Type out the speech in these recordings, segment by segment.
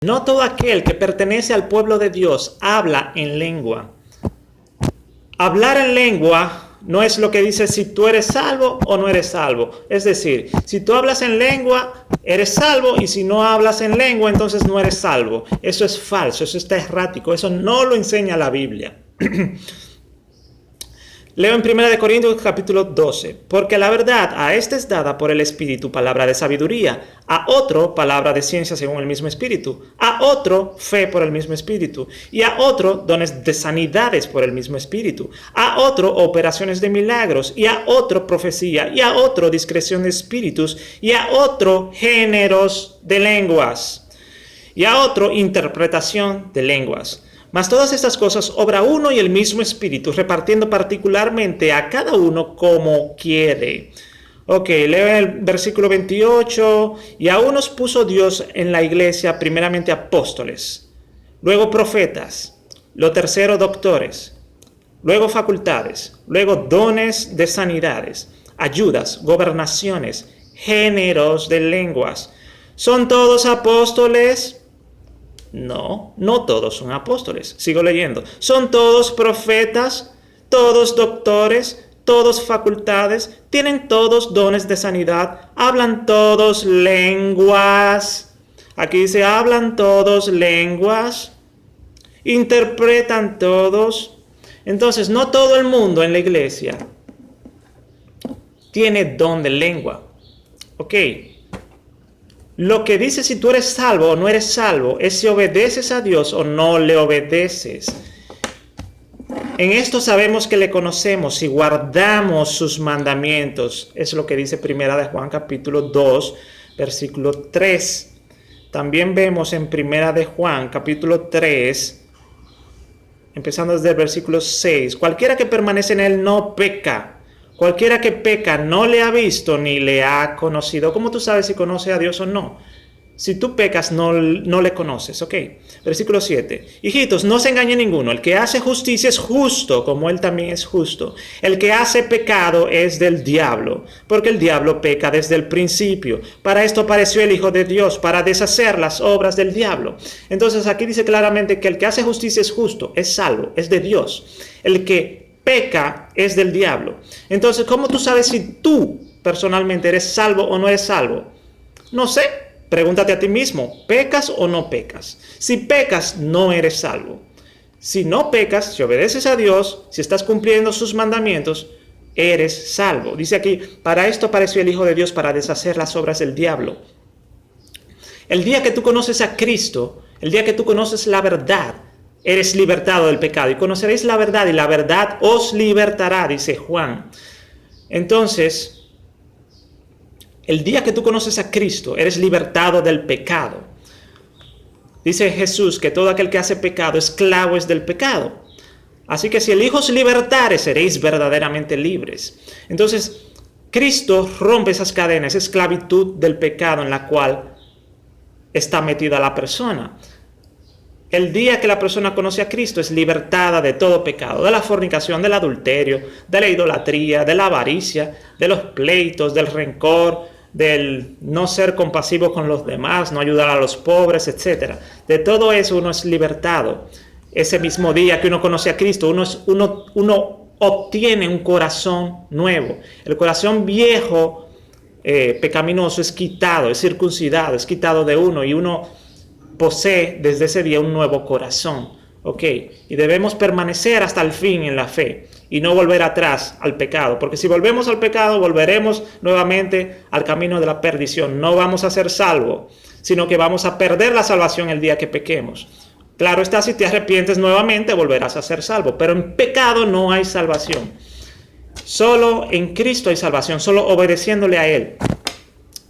No todo aquel que pertenece al pueblo de Dios habla en lengua. Hablar en lengua no es lo que dice si tú eres salvo o no eres salvo. Es decir, si tú hablas en lengua, eres salvo, y si no hablas en lengua, entonces no eres salvo. Eso es falso, eso está errático, eso no lo enseña la Biblia. Leo en 1 Corintios capítulo 12. Porque la verdad a este es dada por el Espíritu, palabra de sabiduría; a otro, palabra de ciencia según el mismo Espíritu; a otro, fe por el mismo Espíritu; y a otro, dones de sanidades por el mismo Espíritu; a otro, operaciones de milagros; y a otro, profecía; y a otro, discreción de espíritus; y a otro, géneros de lenguas; y a otro, interpretación de lenguas. Mas todas estas cosas obra uno y el mismo Espíritu, repartiendo particularmente a cada uno como quiere. Ok, leo el versículo 28. Y a unos puso Dios en la iglesia, primeramente apóstoles, luego profetas, lo tercero doctores, luego facultades, luego dones de sanidades, ayudas, gobernaciones, géneros de lenguas. ¿Son todos apóstoles? No, no todos son apóstoles. Sigo leyendo. ¿Son todos profetas? ¿Todos doctores? ¿Todos facultades? ¿Tienen todos dones de sanidad? ¿Hablan todos lenguas? Aquí dice, ¿hablan todos lenguas? ¿Interpretan todos? Entonces, no todo el mundo en la iglesia tiene don de lengua. Ok. Lo que dice si tú eres salvo o no eres salvo es si obedeces a Dios o no le obedeces. En esto sabemos que le conocemos si guardamos sus mandamientos. Es lo que dice 1 Juan capítulo 2, versículo 3. También vemos en 1 Juan capítulo 3, empezando desde el versículo 6. Cualquiera que permanece en él no peca. Cualquiera que peca no le ha visto ni le ha conocido. ¿Cómo tú sabes si conoce a Dios o no? Si tú pecas, no le conoces. Ok. Versículo 7. Hijitos, no se engañe ninguno. El que hace justicia es justo, como él también es justo. El que hace pecado es del diablo, porque el diablo peca desde el principio. Para esto apareció el Hijo de Dios, para deshacer las obras del diablo. Entonces aquí dice claramente que el que hace justicia es justo, es salvo, es de Dios. El que peca es del diablo. Entonces, ¿cómo tú sabes si tú personalmente eres salvo o no eres salvo? No sé, pregúntate a ti mismo, ¿pecas o no pecas? Si pecas, no eres salvo. Si no pecas, si obedeces a Dios, si estás cumpliendo sus mandamientos, eres salvo. Dice aquí, para esto apareció el Hijo de Dios, para deshacer las obras del diablo. El día que tú conoces a Cristo, el día que tú conoces la verdad, eres libertado del pecado, y conoceréis la verdad, y la verdad os libertará, dice Juan. Entonces, el día que tú conoces a Cristo, eres libertado del pecado. Dice Jesús que todo aquel que hace pecado, esclavo es del pecado. Así que si el Hijo os libertare, seréis verdaderamente libres. Entonces, Cristo rompe esas cadenas, esa esclavitud del pecado en la cual está metida la persona. El día que la persona conoce a Cristo es libertada de todo pecado, de la fornicación, del adulterio, de la idolatría, de la avaricia, de los pleitos, del rencor, del no ser compasivo con los demás, no ayudar a los pobres, etc. De todo eso uno es libertado. Ese mismo día que uno conoce a Cristo, uno obtiene un corazón nuevo. El corazón viejo, pecaminoso, es quitado, es circuncidado, es quitado de uno, y uno posee desde ese día un nuevo corazón. Ok, y debemos permanecer hasta el fin en la fe y no volver atrás al pecado, porque si volvemos al pecado, volveremos nuevamente al camino de la perdición. No vamos a ser salvos, sino que vamos a perder la salvación el día que pequemos. Claro está, si te arrepientes nuevamente, volverás a ser salvo, pero en pecado no hay salvación. Solo en Cristo hay salvación, solo obedeciéndole a Él,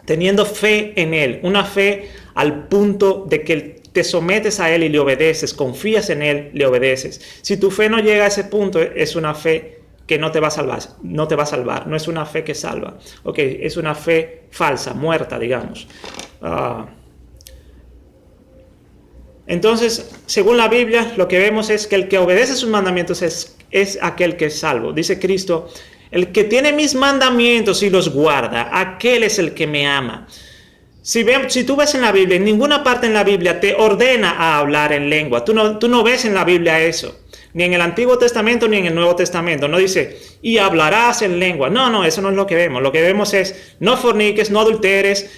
teniendo fe en Él, una fe al punto de que te sometes a Él y le obedeces, confías en Él, le obedeces. Si tu fe no llega a ese punto, es una fe que no te va a salvar, no es una fe que salva. Ok, es una fe falsa, muerta, digamos. Entonces, según la Biblia, lo que vemos es que el que obedece sus mandamientos es aquel que es salvo. Dice Cristo, el que tiene mis mandamientos y los guarda, aquel es el que me ama. Si tú ves en la Biblia, en ninguna parte en la Biblia te ordena a hablar en lengua. Tú no ves en la Biblia eso. Ni en el Antiguo Testamento ni en el Nuevo Testamento. No dice, y hablarás en lengua. No, eso no es lo que vemos. Lo que vemos es, no forniques, no adulteres,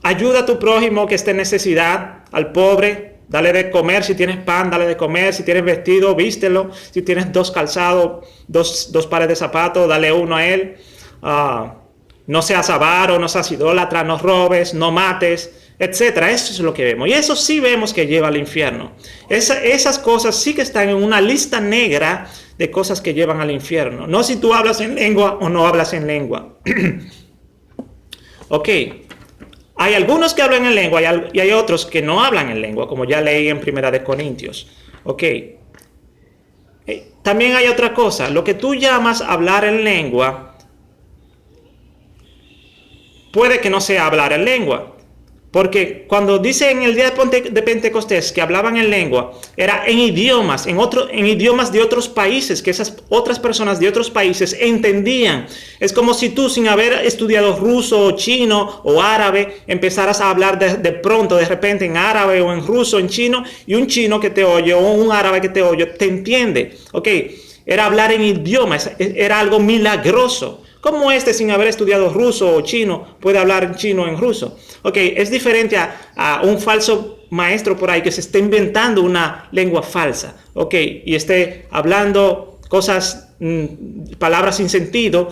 ayuda a tu prójimo que esté en necesidad, al pobre, dale de comer, si tienes pan, dale de comer, si tienes vestido, vístelo, si tienes dos calzados, dos pares de zapatos, dale uno a él. No seas avaro, no seas idólatra, no robes, no mates, etcétera. Eso es lo que vemos. Y eso sí vemos que lleva al infierno. Esas cosas sí que están en una lista negra de cosas que llevan al infierno. No si tú hablas en lengua o no hablas en lengua. Ok. Hay algunos que hablan en lengua y hay otros que no hablan en lengua, como ya leí en 1 Corintios. Ok. También hay otra cosa. Lo que tú llamas hablar en lengua puede que no sea hablar en lengua, porque cuando dice en el día de Pentecostés que hablaban en lengua, era en idiomas, en idiomas de otros países, que esas otras personas de otros países entendían. Es como si tú, sin haber estudiado ruso o chino o árabe, empezaras a hablar de pronto, de repente, en árabe o en ruso, en chino, y un chino que te oye o un árabe que te oye, te entiende. Ok, era hablar en idiomas, era algo milagroso. ¿Cómo sin haber estudiado ruso o chino, puede hablar en chino o en ruso? Ok, es diferente a un falso maestro por ahí que se esté inventando una lengua falsa, ok, y esté hablando cosas, palabras sin sentido,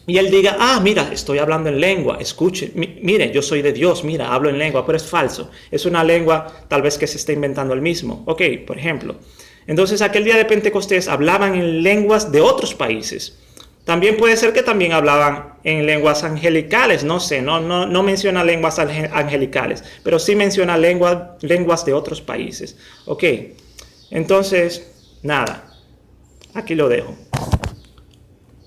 y él diga, mira, estoy hablando en lengua, escuche, mire, yo soy de Dios, mira, hablo en lengua, pero es falso. Es una lengua tal vez que se esté inventando él mismo. Ok, por ejemplo. Entonces, aquel día de Pentecostés hablaban en lenguas de otros países. También puede ser que también hablaban en lenguas angelicales, no sé, no menciona lenguas angelicales, pero sí menciona lenguas de otros países. Ok, entonces, nada, aquí lo dejo.